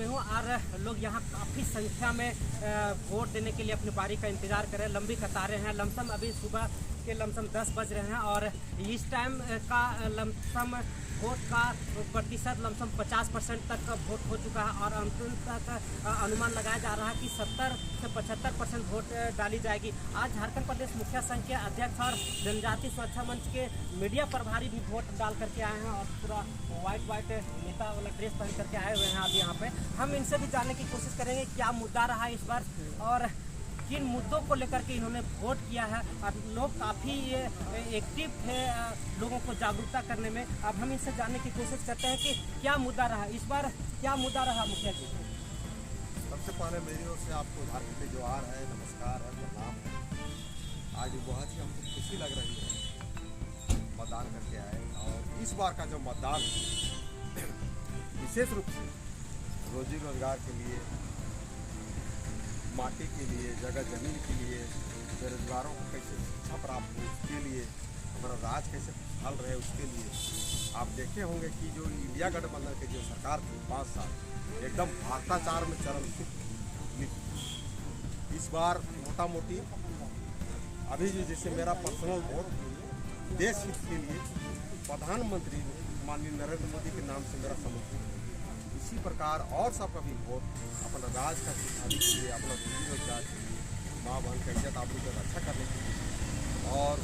में हूँ और लोग यहाँ काफ़ी संख्या में वोट देने के लिए अपनी बारी का इंतजार कर रहे हैं। लंबी कतारें हैं। लमसम अभी सुबह के लमसम 10 बज रहे हैं और इस टाइम का लमसम वोट का प्रतिशत लमसम 50% तक वोट हो चुका है और अंतिम तक अनुमान लगाया जा रहा है कि 70 से 75% वोट डाली जाएगी। आज झारखंड प्रदेश मुखिया संघ के अध्यक्ष और जनजातीय सुरक्षा मंच के मीडिया प्रभारी भी वोट डाल करके आए हैं और पूरा व्हाइट नेता वाला ड्रेस पहन करके आए हुए हैं। आज यहाँ पे हम इनसे भी जानने की कोशिश करेंगे क्या मुद्दा रहा इस बार और किन मुद्दों को लेकर के इन्होंने वोट किया है। और लोग काफ़ी एक्टिव थे लोगों को जागरूकता करने में। अब हम इनसे जानने की कोशिश करते हैं कि क्या मुद्दा रहा इस बार, क्या मुद्दा रहा मुखिया जी। सबसे पहले मेरी ओर से आपको झारखंड के जोहार है, नमस्कार है, प्रणाम है। आज बहुत ही हमको खुशी लग रही है मतदान करके आए और इस बार का जो मतदान विशेष रूप से रोजी रोजगार के लिए, माटी के लिए, जगह जमीन के लिए, बेरोजगारों को कैसे शिक्षा प्राप्त हो उसके लिए, हमारा राज कैसे खुशहाल रहे उसके लिए। आप देखे होंगे कि जो इंडिया गठबंधन की जो सरकार थी 5 साल एकदम भ्रष्टाचार में चरमसीमा। इस बार मोटा मोटी अभी जो जैसे मेरा पर्सनल वोट देश हित के लिए प्रधानमंत्री माननीय नरेंद्र मोदी के नाम से मेरा समर्पित है। इसी प्रकार और सबका भी वोट अपना राज का खुशहाली के लिए, अपना रोजी रोजगार के लिए, माँ बहन का इज्जत आबरू का रक्षा करने के लिए और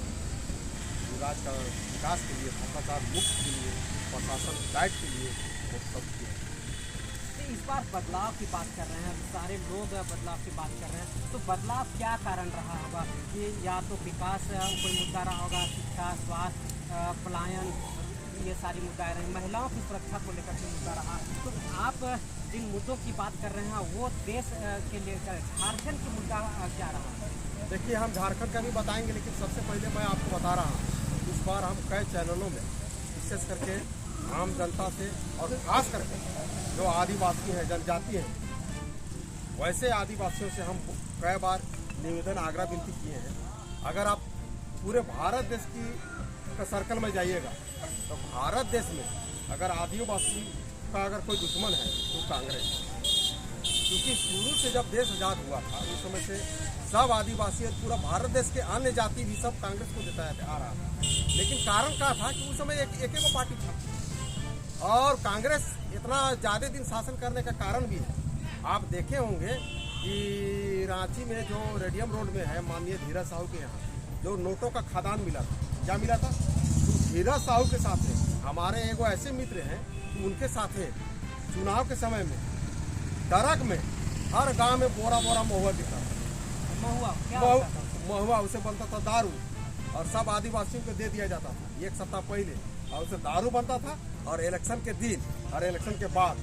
राज्य का विकास के लिए, भ्रष्टाचार मुक्त के लिए, प्रशासन गाइड के लिए वोट सब किया। इस बार बदलाव की बात कर रहे हैं, सारे लोग बदलाव की बात कर रहे हैं, तो बदलाव क्या कारण रहा होगा कि या तो विकास कोई मुद्दा रहा होगा, शिक्षा, स्वास्थ्य, पलायन, ये सारी मुद्दाएं रहे, महिलाओं की सुरक्षा को लेकर के मुद्दा रहा। तो आप जिन मुद्दों की बात कर रहे हैं वो देश के लेकर झारखंड की मुद्दा क्या रहा? देखिए, हम झारखंड का भी बताएंगे, लेकिन सबसे पहले मैं आपको बता रहा हूँ इस बार हम कई चैनलों में विशेष करके आम जनता से और खास करके जो आदिवासी हैं, जनजाति हैं, वैसे आदिवासियों से हम कई बार निवेदन, आग्रह, विनती किए हैं। अगर आप पूरे भारत देश की सर्कल में जाइएगा तो भारत देश में अगर आदिवासी का अगर कोई दुश्मन है तो कांग्रेस। क्योंकि शुरू से जब देश आज़ाद हुआ था उस समय से सब आदिवासी और पूरा भारत देश के अन्य जाति भी सब कांग्रेस को जिताया आ रहा था। लेकिन कारण क्या था कि उस समय एक पार्टी था और कांग्रेस इतना ज़्यादा दिन शासन करने का कारण भी है। आप देखे होंगे कि रांची में जो रेडियम रोड में है माननीय धीरज साहू के यहाँ जो नोटों का खदान मिला था, क्या मिला था? धीरज साहू के साथ हमारे एगो ऐसे मित्र हैं कि उनके साथ चुनाव के समय में ट्रक में हर गांव में बोरा बोरा महुआ बिकता था। महुआ उसे बनता था दारू और सब आदिवासियों को दे दिया जाता था 1 सप्ताह पहले, और उसे दारू बनता था और इलेक्शन के दिन और इलेक्शन के बाद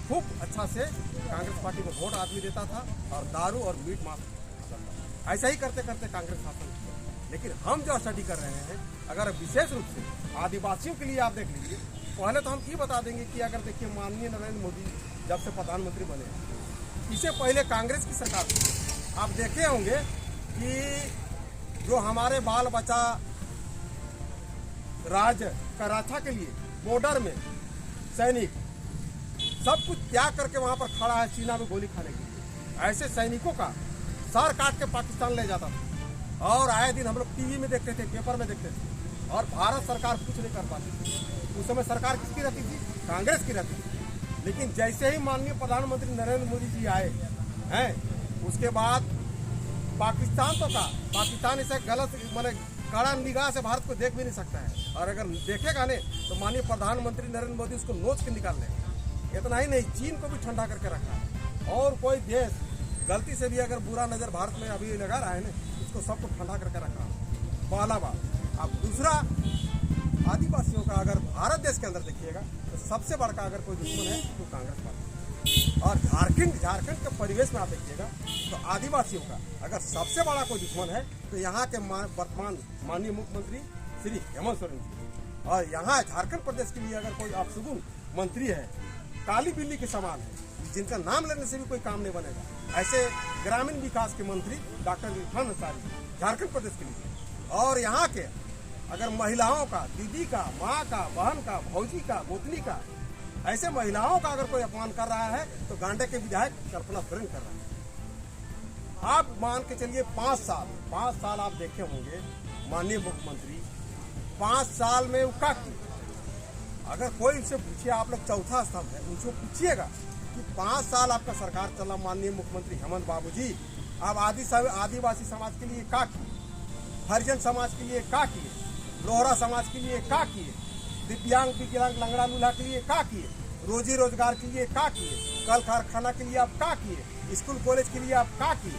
खूब अच्छा से कांग्रेस पार्टी को वोट आदमी देता था और दारू और मीट मांस करता था। ऐसा ही करते करते कांग्रेस शासन किया। लेकिन हम जो स्टडी कर रहे हैं, अगर विशेष रूप से आदिवासियों के लिए आप देख लीजिए, पहले तो हम ये बता देंगे कि अगर देखिए माननीय नरेंद्र मोदी जब से प्रधानमंत्री बने, इससे पहले कांग्रेस की सरकार थी। आप देखे होंगे कि जो हमारे बाल बच्चा राज्य का रक्षा के लिए बॉर्डर में सैनिक सब कुछ त्याग करके वहां पर खड़ा है सीना में गोली खाने के लिए, ऐसे सैनिकों का सर काट के पाकिस्तान ले जाता था। और आए दिन हम लोग टीवी में देखते थे, पेपर में देखते थे और भारत सरकार कुछ नहीं कर पाती थी। उस समय सरकार किसकी रहती थी? कांग्रेस की रहती थी। लेकिन जैसे ही माननीय प्रधानमंत्री नरेंद्र मोदी जी आए हैं, उसके बाद पाकिस्तान तो का पाकिस्तान इसे गलत माने कड़ा निगाह से भारत को देख भी नहीं सकता है, और अगर देखेगा नहीं तो माननीय प्रधानमंत्री नरेंद्र मोदी उसको नोच के निकाल लेंगे। इतना ही नहीं, चीन को भी ठंडा करके रखा है। और कोई देश गलती से भी अगर बुरा नजर भारत में अभी लगा रहा है ना, उसको सबको ठंडा करके रखा है। पहला बात। अब दूसरा, आदिवासियों का अगर भारत देश के अंदर देखिएगा तो सबसे बड़ा अगर कोई दुश्मन है तो कांग्रेस पार्टी। और झारखंड के परिवेश में आप देखिएगा तो आदिवासियों का अगर सबसे बड़ा कोई दुश्मन है तो यहाँ के वर्तमान माननीय मुख्यमंत्री श्री हेमंत सोरेन जी। और यहाँ झारखंड प्रदेश के लिए अगर कोई अपशगुन मंत्री है, काली बिल्ली के समान है, जिनका नाम लेने से भी कोई काम नहीं बनेगा, ऐसे ग्रामीण विकास के मंत्री डॉक्टर इरफान अंसारी झारखंड प्रदेश के लिए। और यहाँ के अगर महिलाओं का, दीदी का, माँ का, बहन का, भौजी का, गोतनी का ऐसे महिलाओं का अगर कोई अपमान कर रहा है तो गांडे के विधायक कल्पना सोरेन कर रहा है। आप मान के चलिए 5 साल आप देखे होंगे माननीय मुख्यमंत्री 5 साल में उसका अगर कोई उनसे पूछिए, आप लोग चौथा स्तंभ है, उनसे पूछिएगा कि 5 साल आपका सरकार चला माननीय मुख्यमंत्री हेमंत बाबू जी, आप आदिवासी समाज के लिए क्या किए, हरिजन समाज के लिए क्या किए, लोहरा समाज के लिए क्या किए, दिव्यांग विकलांग लंगड़ा लूल्हा के लिए क्या किए, रोजी रोजगार के लिए क्या किए, कल कारखाना के लिए आप क्या किए, स्कूल कॉलेज के लिए आप क्या किए।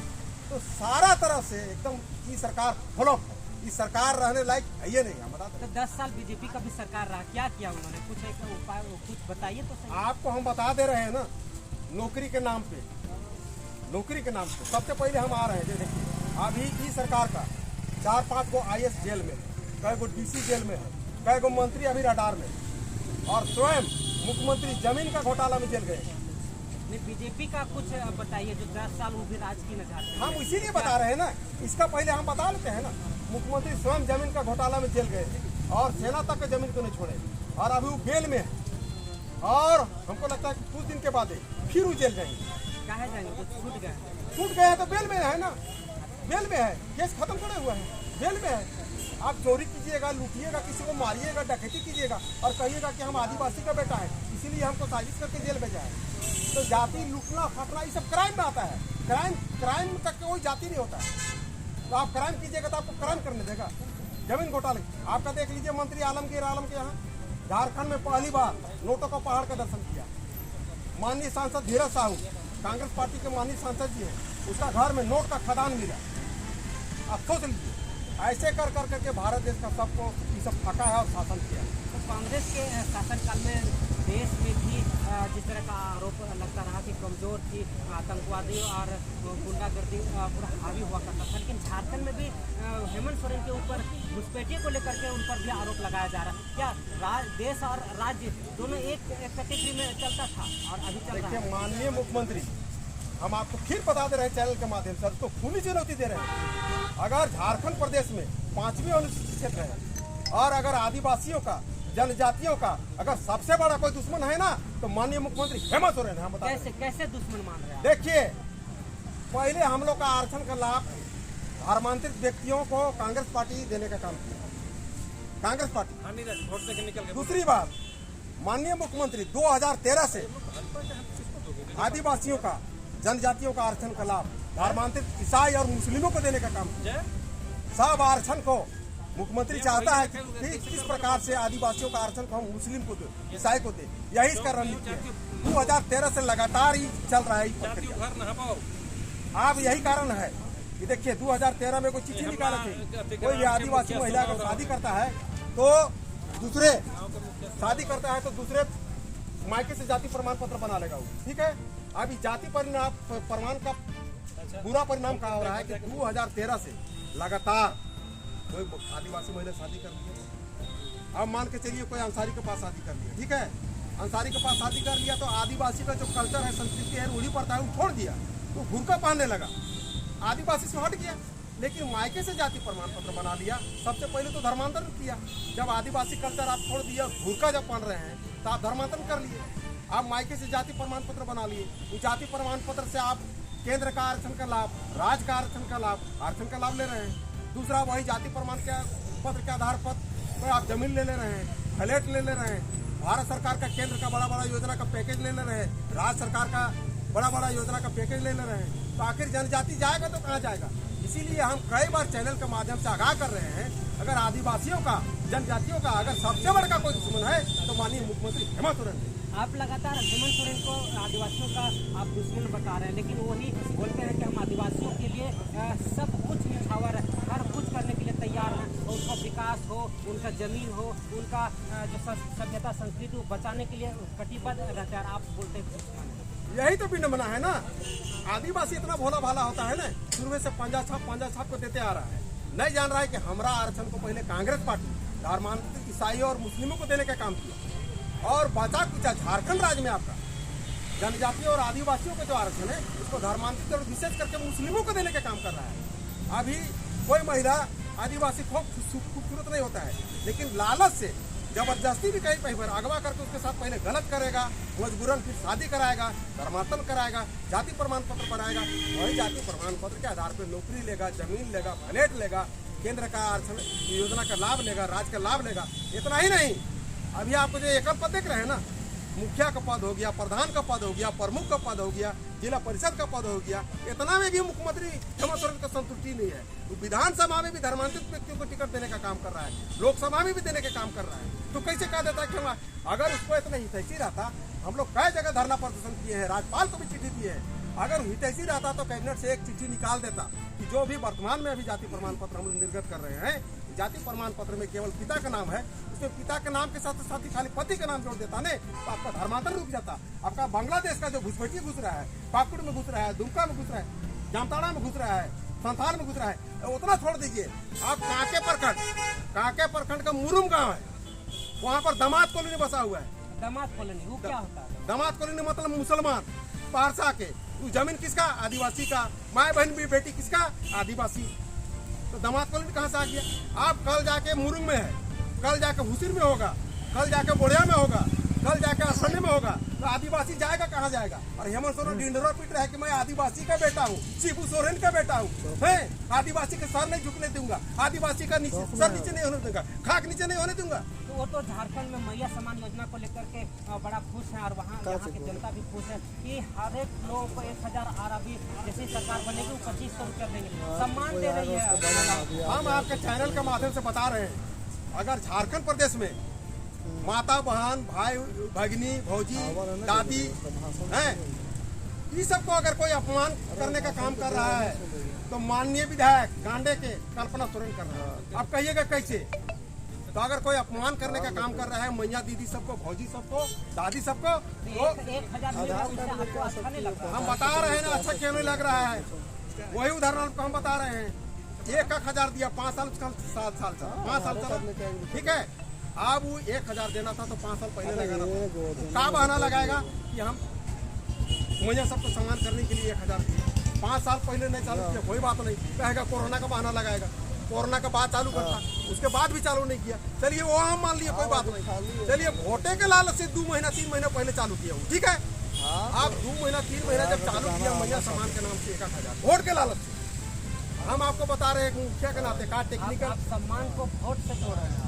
तो सारा तरफ से एकदम ये सरकार फ्लॉप है, ये सरकार रहने लायक है ये नहीं। हम बताते तो 10 साल बीजेपी का भी सरकार रहा, क्या किया उन्होंने, कुछ एक उपाय कुछ बताइए तो सही। आपको हम बता दे रहे हैं ना, नौकरी के नाम पे सबसे पहले हम आ रहे हैं। देखिए अभी ई सरकार का 4-5 गो IAS जेल में है, कई गो DC जेल में है, कई गो मंत्री अभी रडार में, और स्वयं मुख्यमंत्री जमीन का घोटाला में जेल गए। नहीं, बीजेपी का कुछ बताइए जो 10 साल वो भी राज की नजर। हम इसीलिए बता रहे हैं ना, इसका पहले हम बता लेते हैं ना। मुख्यमंत्री स्वयं जमीन का घोटाला में जेल गए और सेना तक के जमीन को नहीं छोड़े, और अभी वो बेल में है, और हमको लगता है कि कुछ दिन के बाद फिर वो जेल जाएंगे। कहा जाएंगे तो छूट गए हैं तो बेल में है ना, बेल में है, केस खत्म थोड़े हुआ है, बेल में है। आप चोरी कीजिएगा, लूटिएगा, किसी को मारिएगा, डकैती कीजिएगा और कहिएगा कि हम आदिवासी का बेटा है इसीलिए हमको साजिश करके जेल भेजा है। तो जाति लूटना फटना ये सब क्राइम में आता है। क्राइम का कोई जाति नहीं होता है। तो आप क्राइम कीजिएगा तो आपको क्राइम करने देगा। जमीन घोटाले आपका देख लीजिए, मंत्री आलमगीर आलम के यहाँ झारखंड में पहली बार नोटों का पहाड़ का दर्शन किया। माननीय सांसद धीरज साहू कांग्रेस पार्टी के माननीय सांसद जी हैं, उसका घर में नोट का खदान मिला। आप सोच लीजिए, ऐसे कर करके भारत देश का सबको ये सब ठका है और शासन किया। तो कांग्रेस के शासनकाल में देश में भी जिस तरह का आरोप लगता रहा कि कमजोर थी, आतंकवादी और गुंडागर्दी पूरा हावी हुआ करता था, लेकिन झारखंड में भी हेमंत सोरेन के ऊपर घुसपैठियों को लेकर के उन पर भी आरोप लगाया जा रहा है। क्या देश और राज्य दोनों एक कैटेगरी में चलता था और अभी चल रहा है? माननीय मुख्यमंत्री, हम आपको फिर बता दे रहे हैं चैनल के माध्यम से, तो खुली चुनौती दे रहे हैं। अगर झारखंड प्रदेश में 5वीं अनुसूचित क्षेत्र है और अगर आदिवासियों का, जनजातियों का अगर सबसे बड़ा कोई दुश्मन है ना तो माननीय मुख्यमंत्री हेमंत सोरेन है। हम बता कैसे दुश्मन मान रहे हैं? देखिए, पहले हम लोग का आरक्षण का लाभ धर्मांतरित व्यक्तियों को कांग्रेस पार्टी देने का काम किया, कांग्रेस पार्टी। दूसरी बात, माननीय मुख्यमंत्री 2013 से आदिवासियों का, जनजातियों का आरक्षण का लाभ धर्मांतरित ईसाई और मुस्लिमों को देने का काम किया। सब आरक्षण को मुख्यमंत्री चाहता है कि किस प्रकार से आदिवासियों का आरक्षण को हम मुस्लिम को दे, ईसाई को दे, यही इसका रणनीति है। 2013 से लगातार ही चल रहा है। अब यही कारण है कि देखिए 2013 में कोई चिट्ठी निकाले थे, कोई भी आदिवासी महिला अगर शादी करता है तो दूसरे मायके से जाति प्रमाण पत्र बना लेगा वो, ठीक है। अभी जाति प्रमाण का बुरा परिणाम क्या हो रहा है कि 2013 से लगातार कोई आदिवासी महिला शादी कर रही है। अब मान के चलिए कोई अंसारी के पास शादी कर लिया, ठीक है, अंसारी के पास शादी कर लिया तो आदिवासी का जो कल्चर है, संस्कृति है, रूढ़ी प्रथा है वो छोड़ दिया, तो बुर्का पहनने लगा, आदिवासी से हट गया। लेकिन मायके से जाति प्रमाण पत्र बना लिया। सबसे पहले तो धर्मांतरण किया। जब आदिवासी कल्चर आप छोड़ दिया, बुर्का जब पहन रहे हैं तो आप धर्मांतरण कर लिए। आप मायके से जाति प्रमाण पत्र बना लिए, उस जाति प्रमाण पत्र से आप केंद्र का आरक्षण का लाभ, राज्य का आरक्षण का लाभ ले रहे हैं। दूसरा, वही जाति प्रमाण के पत्र के आधार पर आप जमीन ले रहे हैं, फ्लैट ले रहे हैं, भारत सरकार का केंद्र का बड़ा योजना का पैकेज ले रहे हैं, राज्य सरकार का बड़ा योजना का पैकेज ले रहे हैं। तो आखिर जनजाति जाएगा तो कहाँ जाएगा? इसीलिए हम कई बार चैनल के माध्यम से आगाह कर रहे हैं, अगर आदिवासियों का, जनजातियों का अगर सबसे बड़ा कोई दुश्मन है तो माननीय मुख्यमंत्री हेमंत सोरेन है। आप लगातार हेमंत सोरेन को आदिवासियों का आप दुश्मन बता रहे हैं, लेकिन वही बोलते हैं कि हम आदिवासियों के लिए सब कुछ निछावर है, हर कुछ करने के लिए तैयार हैं। उनका विकास हो, उनका जमीन हो, उनका जो सभ्यता संस्कृति बचाने के लिए कटिबद्ध रहते हैं। आप बोलते हैं यही तो विडम्बना है ना। आदिवासी इतना भोला भाला होता है ना, शुरू से पंजा छाप को देते आ रहा है, नहीं जान रहा है कि हमारा आरक्षण को पहले कांग्रेस पार्टी धर्मांतरित ईसाई और मुस्लिमों को देने का काम किया, और बचा कुचा झारखंड राज्य में आपका जनजाति और आदिवासियों का जो आरक्षण है उसको धर्मांतरित और विशेष करके मुस्लिमों को देने का काम कर रहा है। अभी कोई महिला आदिवासी खूबसूरत नहीं होता है, लेकिन जबरदस्ती भी कहीं पर अगवा करके उसके साथ पहले गलत करेगा, मजबूरन फिर शादी कराएगा, धर्मांतरण कराएगा, जाति प्रमाण पत्र बनाएगा, वही जाति प्रमाण पत्र के आधार पर नौकरी लेगा, जमीन लेगा, फ्लैट लेगा, केंद्र का योजना का लाभ लेगा, राज्य का लाभ लेगा। इतना ही नहीं, अभी आपको जो एकल पद देख रहे हैं ना, मुखिया का पद हो गया, प्रधान का पद हो गया, प्रमुख का पद हो गया, जिला परिषद का पद हो गया, इतना में भी मुख्यमंत्री हेमंत सोरेन का संतुष्टि नहीं है। तो विधानसभा में भी धर्मांतरित व्यक्तियों को टिकट देने का काम कर रहा है, लोकसभा में भी देने का काम कर रहा है। तो कैसे कह देता है कि हम, अगर उसको इतना हितैषी रहता, हम लोग कई जगह धरना प्रदर्शन किए हैं, राज्यपाल को भी चिट्ठी दिए है, अगर हितैषी रहता तो कैबिनेट से एक चिट्ठी निकाल देता कि जो भी वर्तमान में अभी जाति प्रमाण पत्र हम लोग निर्गत कर रहे हैं, जाति प्रमाण पत्र में केवल पिता का नाम है, उसमें पिता के नाम के साथ साथ ही खाली पति का नाम जोड़ देता ने, तो आपका धर्मांतरण रुक जाता। आपका बांग्लादेश का जो घुसपैठी घुस रहा है, पाकुड़ में घुस रहा है, दुमका में घुस रहा है, जामताड़ा में घुस रहा है, संथाल में घुस रहा है, उतना छोड़ दीजिए। आप कांके प्रखंड का मुरुम गाँव है, वहाँ पर दामाद कॉलोनी बसा हुआ है। दामाद कॉलोनी वो क्या होता है? दामाद कॉलोनी मतलब मुसलमान पारसा के, जमीन किसका? आदिवासी का, माए बहन भी बेटी किसका? आदिवासी। तो दामाद कॉलोनी कहाँ से आ गया? आप कल जाके मुरुंग में है, कल जाके हुसिर में होगा, कल जाके बोड़िया में होगा, कल जाके असंडे में होगा, तो आदिवासी जाएगा कहाँ जाएगा? और हेमंत सोरेन ढिंढोरा पीट रहा है कि मैं आदिवासी का बेटा हूँ, शिबू सोरेन का बेटा हूँ, है आदिवासी का सर नहीं झुकने दूंगा, आदिवासी का सर नीचे नहीं होने दूंगा, खाक नीचे नहीं होने दूंगा। तो वो तो झारखंड में मैया समान योजना को लेकर के बड़ा खुश है, और वहाँ यहाँ की जनता भी खुश है कि हर एक लोगों को 1000 आरबी जैसी सरकार बनेगी वो 2500 रुपया देंगे, सम्मान दे रही है। हम आपके चैनल के माध्यम से बता रहे हैं, अगर झारखंड प्रदेश में माता बहन भाई भगिनी भौजी दादी हैं, इस सबको अगर कोई अपमान करने का काम कर रहा है तो माननीय विधायक गांडे के कल्पना सोरेन कर रहा है। आप कहिएगा कैसे? तो अगर कोई अपमान करने का काम कर रहा है मैया दीदी सबको, भौजी सबको, दादी सबको, तो 1000 अच्छा नहीं लग रहा। हम बता रहे हैं ना, अच्छा क्यों नहीं लग रहा है? वही उदाहरण आपको हम बता रहे हैं। 1000 दिया 5 साल 7 साल चला, 5 साल चला, ठीक है। अब वो 1000 देना था तो 5 साल पहले लगाना था। क्या बहाना लगाएगा कि हम मैया सबको सम्मान करने के लिए 1000 दिए, 5 साल पहले नहीं चालू किया, कोई बात नहीं, कहेगा कोरोना का बहाना लगाएगा, कोरोना का बाद चालू करता, उसके बाद भी चालू नहीं किया, चलिए वो हम मान लिए, कोई बात नहीं। चलिए वोटे के लालच से 2 महीना 3 महीना पहले चालू किया, ठीक है। आप 2 महीना 3 महीना जब चालू किया मैया सम्मान के नाम से 1000 वोट के लालच से, हम आपको बता रहे हैं मुखिया के नाते का टेक्निकल सम्मान को वोट से जोड़ रहे हैं।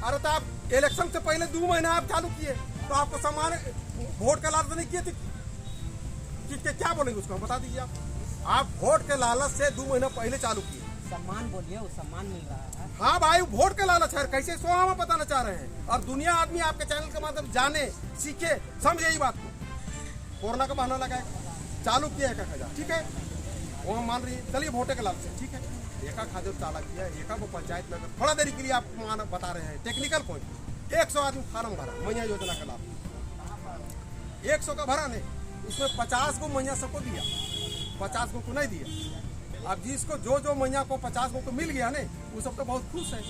अरे तो आप इलेक्शन से पहले 2 महीना आप चालू किए तो आपको सम्मान वोट का लालच नहीं किए थे कि क्या बोलेंगे उसको? बता दीजिए आप वोट के लालच से 2 महीना पहले चालू किए, सम्मान बोलिए, वो सम्मान मिल रहा है। हाँ भाई वोट के लालच है, कैसे सो हम बताना चाह रहे हैं, और दुनिया आदमी आपके चैनल के माध्यम जाने सीखे समझे यही बात को। कोरोना का बहाना लगाए चालू किया 1000, ठीक है, वो हम मान रही है। चलिए वोटे के लालच से, ठीक है, एका खातिर चाला किया, एका को पंचायत में थोड़ा देरी के लिए आप बता रहे हैं टेक्निकल पॉइंट। 100 आदमी फार्म भरा मैया योजना का लाभ, 100 का भरा नहीं, उसमें 50 को मैया सबको दिया, 50 को नहीं दिया। अब जिसको जो मैया को 50 को मिल गया नहीं, वो सब तो बहुत खुश है,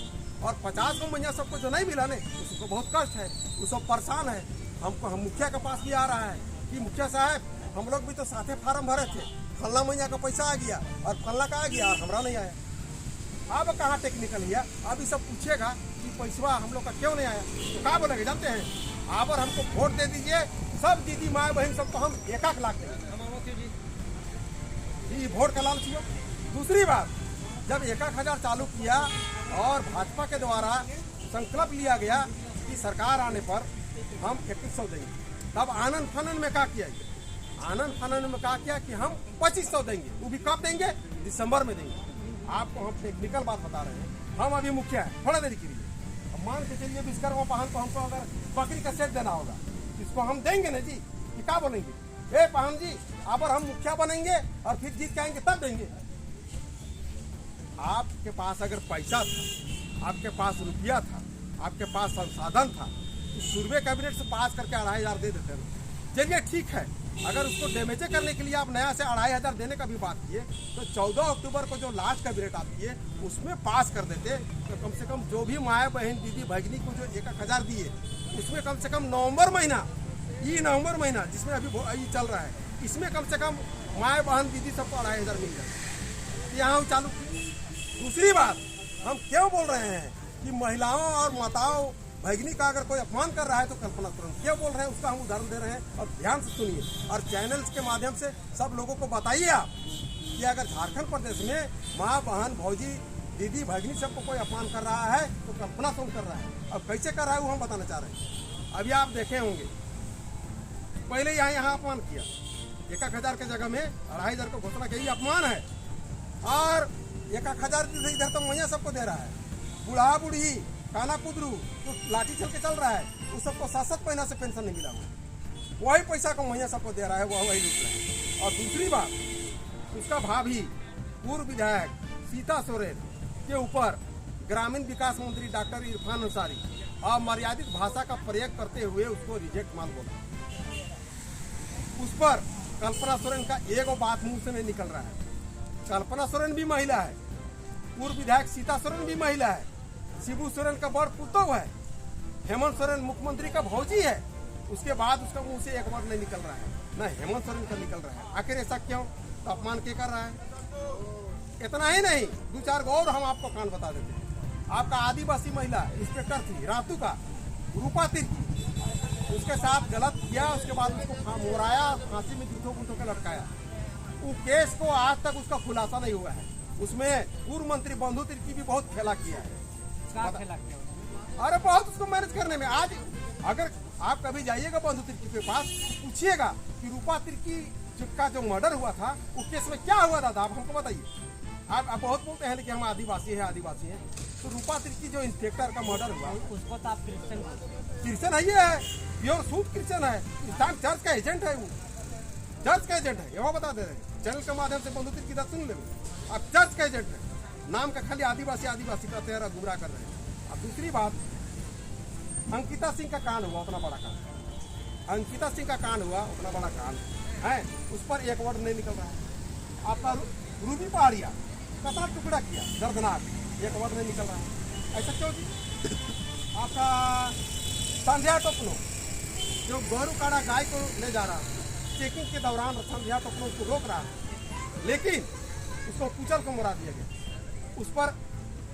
और 50 को मैया सबको जो नहीं मिला नहीं, उसको बहुत कष्ट है, वो सब परेशान है। हम मुखिया के पास भी आ रहा है कि मुखिया साहब हम लोग भी तो साथे फार्म भरे थे, फल्ला मैया का पैसा आ गया और फल्ला का आ गया और हमारा नहीं आया। अब कहाँ टेक्निकल है? अब ये सब पूछेगा कि पैसा हम लोग का क्यों नहीं आया, तो क्या बोलेंगे जानते हैं? आप और हमको वोट दे दीजिए, सब दीदी माँ बहन सबको हम 1 लाख देंगे, ये वोट का लालच हुआ। दूसरी बात, जब 1000 चालू किया और भाजपा के द्वारा संकल्प लिया गया कि सरकार आने पर हम 3100 देंगे, तब आनंद फानन में क्या किया? आनंद फानन में क्या किया कि हम 2500 देंगे, वो भी कब देंगे? दिसंबर में देंगे। आपको हम टेक्निकल बात बता रहे हैं, हम अभी मुखिया है, थोड़ा देरी के लिए मान के चलिए विश्वकर्मा पाहन को हमको अगर बकरी का सेट देना होगा, इसको हम देंगे ना जी, कि क्या बोलेंगे? ए पाहन जी, अब हम मुखिया बनेंगे और फिर जीत के आएंगे तब देंगे। आपके पास अगर पैसा था, आपके पास रुपया था, आपके पास संसाधन था, तो सूर्य कैबिनेट से पास करके 2500 दे देते हैं। चलिए ठीक है, अगर उसको डैमेज करने के लिए आप नया से 2500 देने का भी बात किए, तो 14 अक्टूबर को जो लास्ट कैबिनेट आती है उसमें पास कर देते, तो कम से कम जो भी माँ बहन दीदी भगिनी को जो 1000 दिए, उसमें कम से कम नवंबर महीना जिसमें अभी ये चल रहा है, इसमें कम से कम माँ बहन दीदी सबको 2500 मिल जाए। यहाँ हम चालू। दूसरी बात, हम क्यों बोल रहे हैं कि महिलाओं और माताओं भगिनी का अगर कोई अपमान कर रहा है तो कल्पना सोरेन क्या बोल रहे हैं उसका हम उदाहरण दे रहे हैं। और ध्यान से सुनिए और चैनल्स के माध्यम से सब लोगों को बताइए आप कि अगर झारखंड प्रदेश में माँ बहन भौजी दीदी भगिनी सबको कोई अपमान कर रहा है तो कल्पना सोरेन कर रहा है। अब कैसे कर रहा है वो हम बताना चाह रहे हैं। अभी आप देखे होंगे पहले यहाँ अपमान किया 1,000 के जगह में 2,500 को घोषणा की, अपमान है। और 1,000 इधर तो मैया सबको दे रहा है, बूढ़ा बूढ़ी काना कुदरू तो लाठी चल के चल रहा है, उस सबको 7 महीना से पेंशन नहीं मिला हुआ, वही पैसा को मैया सबको दे रहा है, वही लूट रहा है। और दूसरी बात उसका भाभी पूर्व विधायक सीता सोरेन के ऊपर ग्रामीण विकास मंत्री डॉक्टर इरफान अंसारी अमर्यादित भाषा का प्रयोग करते हुए उसको रिजेक्ट माल बोला। उस पर कल्पना सोरेन का एक बात मुंह से नहीं निकल रहा है। कल्पना सोरेन भी महिला है, पूर्व विधायक सीता सोरेन भी महिला है, शिबू सोरेन का बड़ पुतोह है, हेमंत सोरेन मुख्यमंत्री का भौजी है, उसके बाद उसका मुंह से एक बार नहीं निकल रहा है, न हेमंत सोरेन का निकल रहा है। आखिर ऐसा क्यों? तो अपमान क्या कर रहा है? इतना ही नहीं, 2-4 और हम आपको कान बता देते हैं। आपका आदिवासी महिला इंस्पेक्टर थी रातू का रूपा तिर्की, उसके साथ गलत किया, उसके बाद उसको मोराया, फांसी में जूठों के लटकाया। वो केस को आज तक उसका खुलासा नहीं हुआ है। उसमें पूर्व मंत्री बंधु तिर्की भी बहुत खेला किया है। अरे बहुत उसको मैनेज करने में। आज अगर आप कभी जाइएगा बंधु तिर्की के पास, पूछिएगा कि रूपा तिर्की का जो मर्डर हुआ था उस केस में क्या हुआ दादा, आप हमको बताइए। आप बहुत बोलते हैं कि हम आदिवासी हैं। तो रूपा तिर्की जो इंस्पेक्टर का मर्डर हुआ उसको तो आप क्रिश्चियन है, ये प्योर सूट क्रिश्चियन है, इस्लाम चर्च का एजेंट है, वो चर्च का एजेंट है। ये बता दे रहे हैं चैनल के माध्यम से बंधु तिर्की सुन ले, अब चर्च का एजेंट है, नाम का खाली आदिवासी करते हैं, गुमराह कर रहे हैं। अब दूसरी बात, अंकिता सिंह का कांड हुआ, उतना बड़ा कांड, अंकिता सिंह का कांड हुआ, उतना बड़ा कांड है, उस पर एक वर्ड नहीं निकल रहा है। आपका रूबी पहाड़िया कितना टुकड़ा किया, दर्दनाक, एक वर्ड नहीं निकल रहा है। ऐसा क्यों जी? आपका संध्या टोपनो जो गोरू काड़ा गाय को ले जा रहा, चेकिंग के दौरान संध्या टोपनो उसको रोक रहा, लेकिन उसको कुचल को मरा दिया गया। उस पर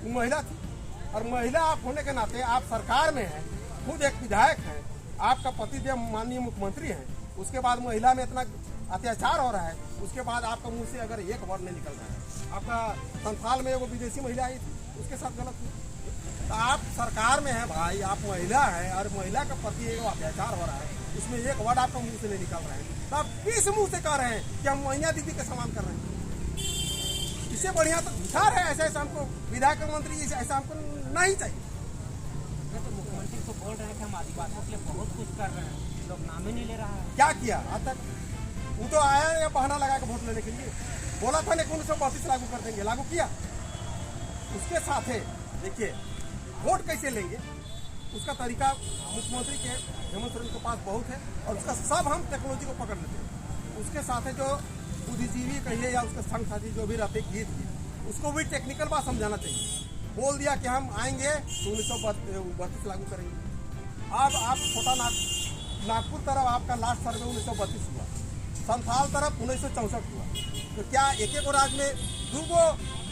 महिला थी, और महिला आप होने के नाते आप सरकार में हैं, खुद एक विधायक हैं, आपका पतिदेव माननीय मुख्यमंत्री हैं, उसके बाद महिला में इतना अत्याचार हो रहा है, उसके बाद आपका मुंह से अगर एक वर्ड नहीं निकल रहा है। आपका संथाल में वो विदेशी महिला आई थी, उसके साथ गलत हुई। तो आप सरकार में हैं भाई, आप महिला हैं, और महिला का प्रति एक अत्याचार हो रहा है, उसमें एक वर्ड आपका मुंह से नहीं निकल रहा है। तो आप किस मुंह से कह रहे हैं कि हम मैया दीदी के समान कर रहे हैं? इससे बढ़िया तो भिखार है। ऐसा हमको विधायक मंत्री ऐसा हमको नहीं चाहिए। तो मुख्यमंत्री को बोल रहे हैं कि हम आदिवासियों के लिए बहुत कुछ कर रहे हैं, लोग नाम ही नहीं ले रहा है। क्या किया आज तक? वो तो आया या बहाना लगा के वोट लेने के लिए, बोला था लेकिन 1932 लागू कर देंगे, लागू किया। उसके साथ है देखिए वोट कैसे लेंगे, उसका तरीका मुख्यमंत्री के हेमंत सोरेन के पास बहुत है, और उसका सब हम टेक्नोलॉजी को पकड़ लेते हैं। उसके साथ है जो बुद्धिजीवी कहिए या उसके संग साथी जो भी रहते गीत की, उसको भी टेक्निकल बात समझाना चाहिए। बोल दिया कि हम आएंगे तो 1932 लागू करेंगे। अब आप छोटा नागपुर तरफ आपका लास्ट सर्वे 1932 हुआ, संथाल तरफ 1964 हुआ, तो क्या एक राज्य में 2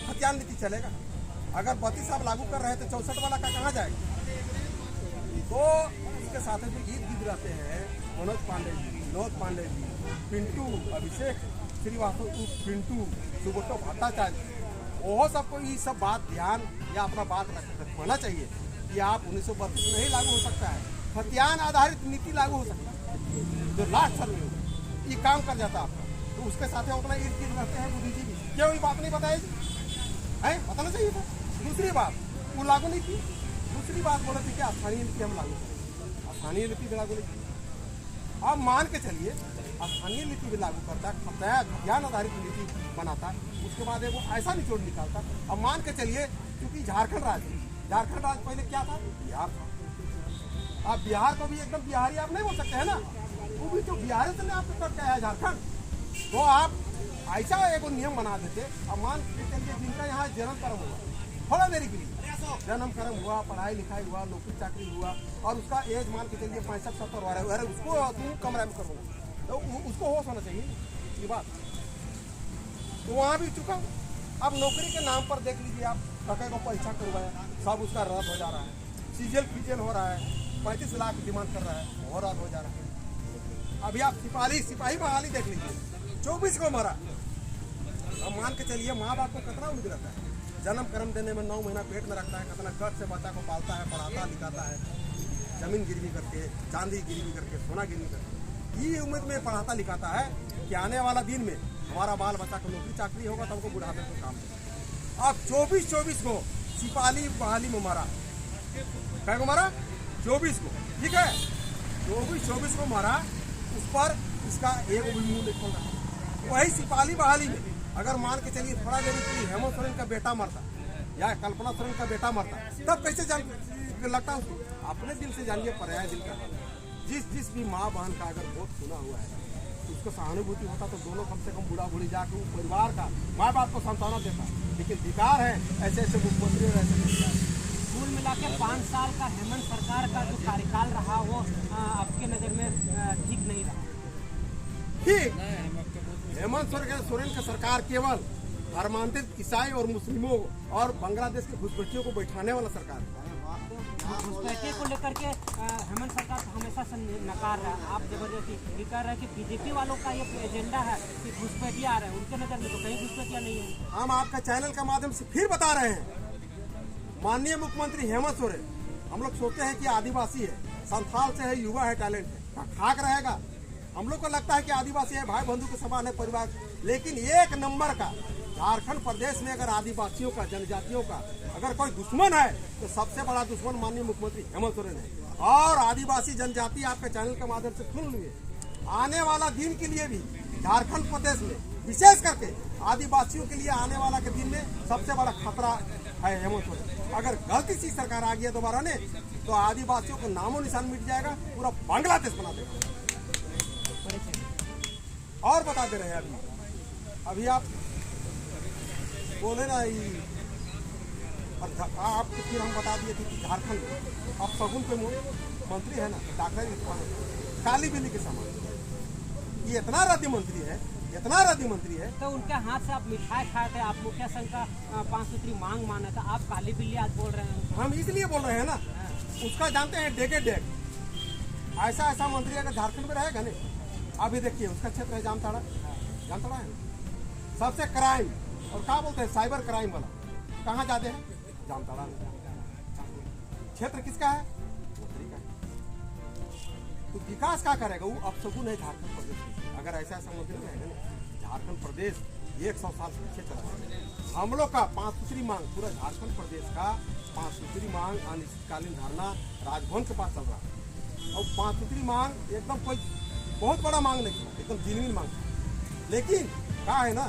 हथियार नीति चलेगा? अगर 32 आप लागू कर रहे हैं तो 64 वाला का कहाँ जाएगा? तो इसके साथ जो गीत रहते हैं, मनोज पांडे जी, विनोद पांडे जी, पिंटू, अभिषेक श्रीवास्तव, पिंटू, सुब्रतो भट्टाचार्य, वो सबको ये सब बात ध्यान या अपना बात रखना चाहिए कि आप 1932 नहीं लागू हो सकता है, हथियार आधारित नीति लागू हो सकता है, जो लास्ट सर्वे होगा ये काम कर जाता आपका। तो उसके साथ उतना इर्द गिर्द रहते हैं बुद्धिजीवी, क्यों ये बात नहीं बताएगी? है बताना चाहिए था। दूसरी बात वो लागू नहीं की, दूसरी बात बोले थे कि स्थानीय नीति हम लागू करें, स्थानीय नीति भी लागू नहीं की। आप मान के चलिए स्थानीय नीति भी लागू करता, खतियान आधारित नीति बनाता, उसके बाद वो ऐसा निचोड़ निकालता। अब मान के चलिए क्योंकि झारखंड राज्य पहले क्या था? बिहार था। आप बिहार को भी एकदम बिहारी आप नहीं बोल सकते हैं ना, वो भी तो बिहार से आपको कट गया है झारखंड। तो आप ऐसा एक नियम बना देते। अब मान के चलिए जिनका यहाँ जन्म कर्म हुआ, थोड़ा देरी के लिए जन्म कर्म हुआ, पढ़ाई लिखाई हुआ, नौकरी चाकरी हुआ, और उसका एज मान के चलिए 65-70 हो रहा है, उसको तुम कमरा में करोगे तो उसको होश होना चाहिए ये बात। तो वहाँ भी चुका अब नौकरी के नाम पर देख लीजिए आप, टके को परीक्षा करवाया, सब उसका रद्द हो जा रहा है, सीजल फीजल हो रहा है, 35 लाख डिमांड कर रहा है, वो रद्द हो जा रहा है। अभी आप सिपाही बहाली देख लीजिए, 24 को मरा। अब मान के चलिए माँ बाप को कितना उम्मीद रहता है, जन्म कर्म देने में 9 महीना पेट में रखता है, कितना कष्ट से बच्चा को पालता है, पढ़ाता लिखाता है, जमीन गिरवी करके, चांदी गिरवी करके, सोना गिरवी करके, ये उम्मीद में पढ़ाता लिखाता है कि आने वाला दिन में हमारा बाल बच्चा को नौकरी चाकरी होगा तो हमको बुढ़ापे को काम देगा। अब 24 को सिपाही बहाली में मारा, क्या को मारा? 24 को, ठीक है, 24 को मारा, उस पर इसका एक भी मुंह नहीं खोल रहा। वही सिपाही बहाली में अगर मान के चलिए थोड़ा देर हेमंत सोरेन का बेटा मरता या कल्पना सोरेन का बेटा मरता, तब कैसे लगता उसको? अपने दिल से जानिए, पर्याय दिल का। जिस भी माँ बहन का अगर बहुत सुना हुआ है उसको सहानुभूति होता तो दोनों कम से कम बूढ़ा बूढ़ी जाकर परिवार का माँ बाप को सांत्वना देता। लेकिन धिक्कार है ऐसे ऐसे मुख्यमंत्री और ऐसे। कुल मिला के 5 साल का हेमंत सरकार का जो कार्यकाल रहा वो आपके नज़र में ठीक नहीं रहा? ठीक, हेमंत सोरेन का सरकार केवल धर्मांतरित ईसाई और मुस्लिमों और बांग्लादेश के घुसपैठियों को बैठाने वाला सरकार है। घुसपैठे को लेकर के हेमंत सरकार हमेशा से नकार रहा है। आप जबरदस्ती ये कह रहे हैं कि बीजेपी वालों का ये एजेंडा है कि घुसपैठिया आ रहे हैं, उनके नज़र में तो कहीं घुसपैठिया नहीं है। हम आपका चैनल के माध्यम से फिर बता रहे हैं, माननीय मुख्यमंत्री हेमंत सोरेन, हम लोग सोचते हैं कि आदिवासी है, संथाल से है, युवा है, टैलेंट है, खाक रहेगा। हम लोग को लगता है कि आदिवासी है, भाई बंधु के समान है, परिवार। लेकिन एक नंबर का झारखंड प्रदेश में अगर आदिवासियों का, जनजातियों का अगर कोई दुश्मन है तो सबसे बड़ा दुश्मन माननीय मुख्यमंत्री हेमंत सोरेन है। और आदिवासी जनजाति आपके चैनल के माध्यम से सुन लिए, आने वाला दिन के लिए भी झारखंड प्रदेश में विशेष करके आदिवासियों के लिए आने वाला के दिन में सबसे बड़ा खतरा है हेमंत सोरेन। अगर गलती से सरकार आ गई दोबारा ने तो आदिवासियों का नामो निशान मिट जाएगा, पूरा बांग्लादेश बना देगा। और बता दे रहे हैं अभी आप बोले ना, आपको फिर हम बता दिए थे कि झारखंड अब सगुन पे मंत्री है ना, डॉक्टर काली बिल्ली के समान। ये इतना रद्दी मंत्री है, इतना रद्दी मंत्री है। तो उनके हाथ से आप मिठाई खाए थे, आप मुखिया संघ का 5 सूत्री मांग माना था, आप काली बिल्ली आज बोल रहे हैं। हम इसलिए बोल रहे हैं ना, उसका जानते हैं डेगे डेग। ऐसा मंत्री अगर झारखंड में रहेगा नहीं, अभी देखिए उसका क्षेत्र है जामताड़ा, जामताड़ा है सबसे क्राइम और क्या बोलते हैं साइबर क्राइम वाला, कहाँ जाते हैं? जामताड़ा में। क्षेत्र किसका है? मंत्री का। तो विकास क्या करेगा वो? अब सगुन है झारखंड प्रदेश में। अगर ऐसा मंत्री रहेगा ना, झारखंड प्रदेश 100 साल से पीछे चला जाएगा। हम लोग का 5 सूत्री मांग, पूरा झारखंड प्रदेश का 5 सूत्री मांग अनिश्चितकालीन धरना राजभवन के पास चल रहा है। और 5 सूत्री मांग एकदम कोई बहुत बड़ा मांग नहीं है, एकदम जेन्युइन मांग। लेकिन क्या है ना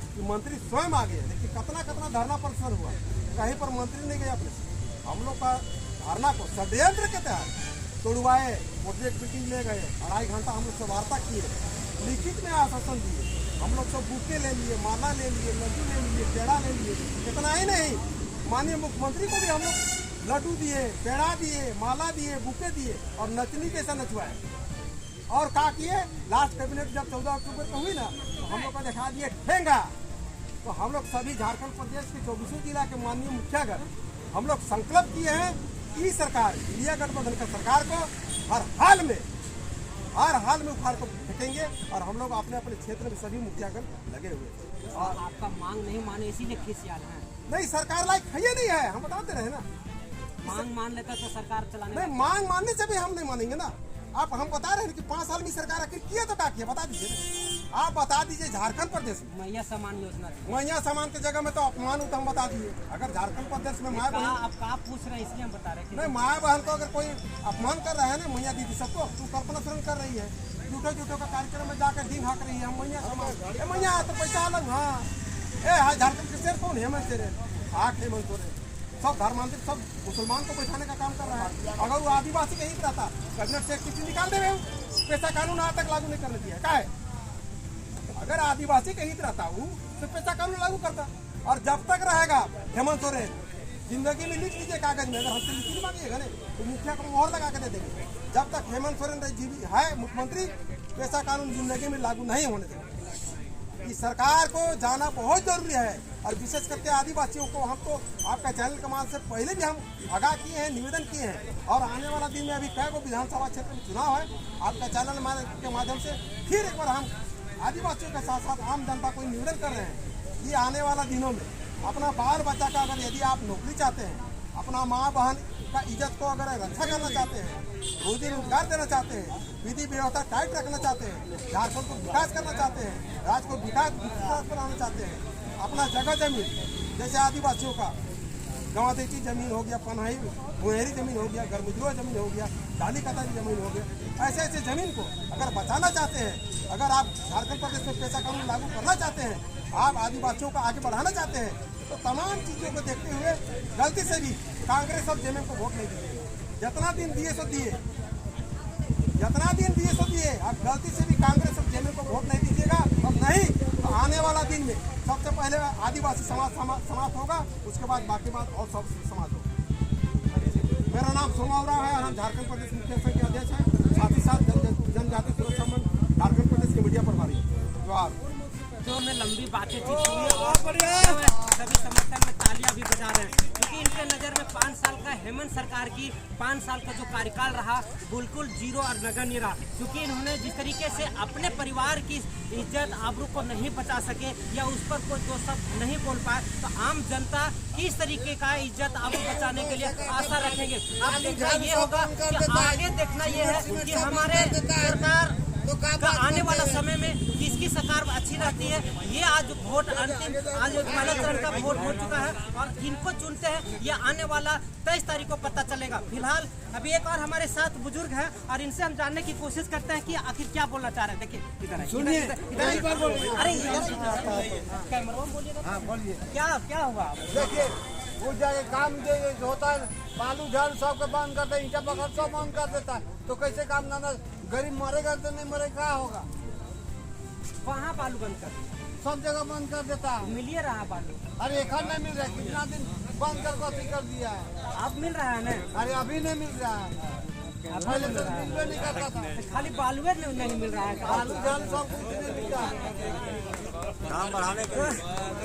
कि मंत्री स्वयं आ गए, लेकिन कितना धरना प्रदर्शन हुआ, कहीं पर मंत्री नहीं गया अपने। हम लोग का धरना को षड्यंत्र के तहत तोड़वाए, प्रोजेक्ट मीटिंग ले गए, 2.5 घंटा हम लोग से वार्ता किए, लिखित में आश्वासन दिए, हम लोग सब बुके ले लिए, माला ले लिए, लड्डू ले लिए, पेड़ा ले लिए। इतना ही नहीं, माननीय मुख्यमंत्री को भी हम लोग लड्डू दिए, पेड़ा दिए, माला दिए, बुके दिए और नचनी जैसा नचवाए। और क्या किए, लास्ट कैबिनेट जब 14 अक्टूबर को हुई ना, तो हम लोग को दिखा दिए ठेंगा। तो हम लोग सभी झारखंड प्रदेश के 24 जिला के माननीय मुखियागण हम लोग संकल्प किए हैं कि सरकार, इंडिया गठबंधन का सरकार को हर हाल में उखाड़ को फेंकेंगे। और हम लोग अपने अपने क्षेत्र में सभी मुखियागण लगे हुए। और आपका मांग नहीं माने इसीलिए खिसियाल है? नहीं, सरकार लायक है नहीं है, हम बताते रहे ना। मांग मान लेता तो सरकार चलाने नहीं, मांग मानने से भी हम नहीं मानेंगे ना। आप हम बता रहे हैं कि 5 साल में सरकार आखिर किया तो क्या किया, बता दीजिए। आप बता दीजिए झारखंड प्रदेश में मैया सामान योजना थी। मैया सामान की जगह में तो अपमान होता, हम बता दिए। अगर झारखंड प्रदेश में माँ बहन, आप पूछ रहे हैं इसलिए हम बता रहे हैं। नहीं, माँ बहन को अगर कोई अपमान कर रहा है ना, मैया दीदी सबको, तू कल्पना सोरेन कर रही है, झूठो का कार्यक्रम में जाकर ढींग हाँक रही है, हम मैया सामान, मैया तो पैसा अलग। हाँ, झारखंड के शेर कौन? हेमंत सोरेन। हेमंत सोरेन सब धर्मांतरित, सब मुसलमान को बैठाने का काम कर रहा है। अगर वो आदिवासी का हित रहता, कैबिनेट से किसी निकाल दे, पैसा कानून आज तक लागू नहीं करने दिया। क्या है, अगर आदिवासी का हित रहता वो तो पैसा कानून लागू करता। और जब तक रहेगा हेमंत सोरेन, जिंदगी में लिख लीजिए कागज में, अगर हमसे लिखी मांगिएगा नहीं तो मुखिया को मोहर लगा के दे देंगे। जब तक हेमंत सोरेन है मुख्यमंत्री, पैसा कानून जिंदगी में लागू नहीं होने देंगे। कि सरकार को जाना बहुत जरूरी है, और विशेष करके आदिवासियों को हम तो आपका चैनल के माध्यम से पहले भी हम आगाह किए हैं, निवेदन किए हैं, और आने वाला दिन में अभी कई गो विधानसभा क्षेत्र में चुनाव है, आपका चैनल के माध्यम से फिर एक बार हम आदिवासियों के साथ साथ आम जनता को निवेदन कर रहे हैं कि आने वाला दिनों में अपना बाल बच्चा का अगर यदि आप नौकरी चाहते हैं, अपना माँ बहन का इज्जत को अगर रक्षा करना चाहते हैं, रोजी रोजगार देना चाहते हैं, विधि व्यवस्था टाइट रखना चाहते हैं, झारखंड को विकास करना चाहते हैं, राज्य को विकास बनाना चाहते हैं, अपना जगह जमीन जैसे आदिवासियों का गंवादेची जमीन हो गया, पनहई बुहेरी जमीन हो गया, गरमुजरुआ जमीन हो गया, डाली कतारी जमीन हो गया, ऐसे ऐसे जमीन को अगर बचाना चाहते हैं, अगर आप झारखंड प्रदेश में पेशा कानून लागू करना चाहते हैं, आप आदिवासियों को आगे बढ़ाना चाहते हैं, तो तमाम चीज़ों को देखते हुए गलती से भी कांग्रेस और जेएमएम को वोट नहीं दीजिए। जितना दिन दिए सो दिए, जितना दिन दिए सो दिए, आप गलती से भी कांग्रेस और जेएमएम को वोट नहीं दीजिएगा। और नहीं तो आने वाला दिन में सबसे पहले आदिवासी समाज होगा, उसके बाद बाकी बात और सब समाज होगा। मेरा नाम सोमा उरांव है और हम झारखंड प्रदेश मुख्य संघ के अध्यक्ष हैं, साथ ही साथ जनजाति सुरक्षा मंच झारखंड प्रदेश के मीडिया प्रभारी। जोहार। जो में लंबी बातें थी सभी समर्थन में तालियां भी बजा रहे हैं, क्योंकि इनके नज़र में 5 साल का हेमंत सरकार की 5 साल का जो कार्यकाल रहा बिल्कुल जीरो और नगण्य रहा, क्योंकि इन्होंने जिस तरीके से अपने परिवार की इज्जत आबरू को नहीं बचा सके या उस पर कोई दो शब्द नहीं बोल पाए, तो आम जनता किस तरीके का इज्जत आबरू बचाने के लिए आशा रखेंगे। अब देखना ये होगा कि आगे देखना ये है कि हमारे सरकार का आने वाला समय में किसकी सरकार अच्छी रहती है। ये आज वोट अंतिम, आज पहले चरण का वोट हो चुका है और किनको चुनते हैं ये आने वाला 23 तारीख को पता चलेगा। फिलहाल अभी एक और हमारे साथ बुजुर्ग हैं और इनसे हम जानने की कोशिश करते हैं कि आखिर क्या बोलना चाह रहे हैं। देखिए इधर सुनिए, अरे कैमरा बोलिए, क्या हुआ? देखिए वो जाके काम जो होता है, बालू झाड़ सबके बंद कर दे, ईंटा पकड़ सब बंद कर देता है, तो कैसे काम धंधा, गरीब मरेगा तो नहीं मरेगा, क्या होगा? वहाँ बालू बंद कर, सब जगह बंद कर देता है। मिलिए रहा बालू, अरे एक नहीं मिल रहा है, कितना दिन बंद कर दिया है। अब मिल रहा है ना? अरे अभी नहीं मिल रहा है, पहले तो मिलवे नहीं करता था। खाली बालुए नहीं मिल रहा है, बालू झाड़ सब कुछ नहीं मिलता है। काम बढ़ाने के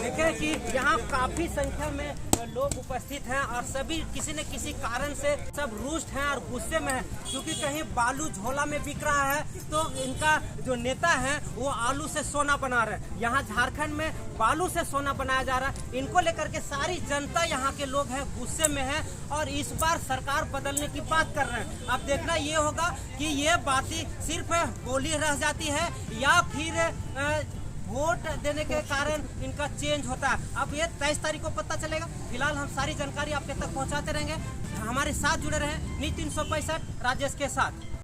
देखिए कि यहाँ काफी संख्या में लोग उपस्थित हैं और सभी किसी न किसी कारण से सब रुष्ट हैं और गुस्से में हैं, क्योंकि कहीं बालू झोला में बिक रहा है तो इनका जो नेता है वो आलू से सोना बना रहे हैं। यहाँ झारखंड में बालू से सोना बनाया जा रहा है। इनको लेकर के सारी जनता यहाँ के लोग हैं गुस्से में है और इस बार सरकार बदलने की बात कर रहे हैं। अब देखना ये होगा कि ये बातें सिर्फ बोली रह जाती है या फिर वोट देने के कारण इनका चेंज होता है। अब ये 23 तारीख को पता चलेगा। फिलहाल हम सारी जानकारी आपके तक पहुंचाते रहेंगे। हमारे साथ जुड़े रहे नीति 365 राजेश के साथ।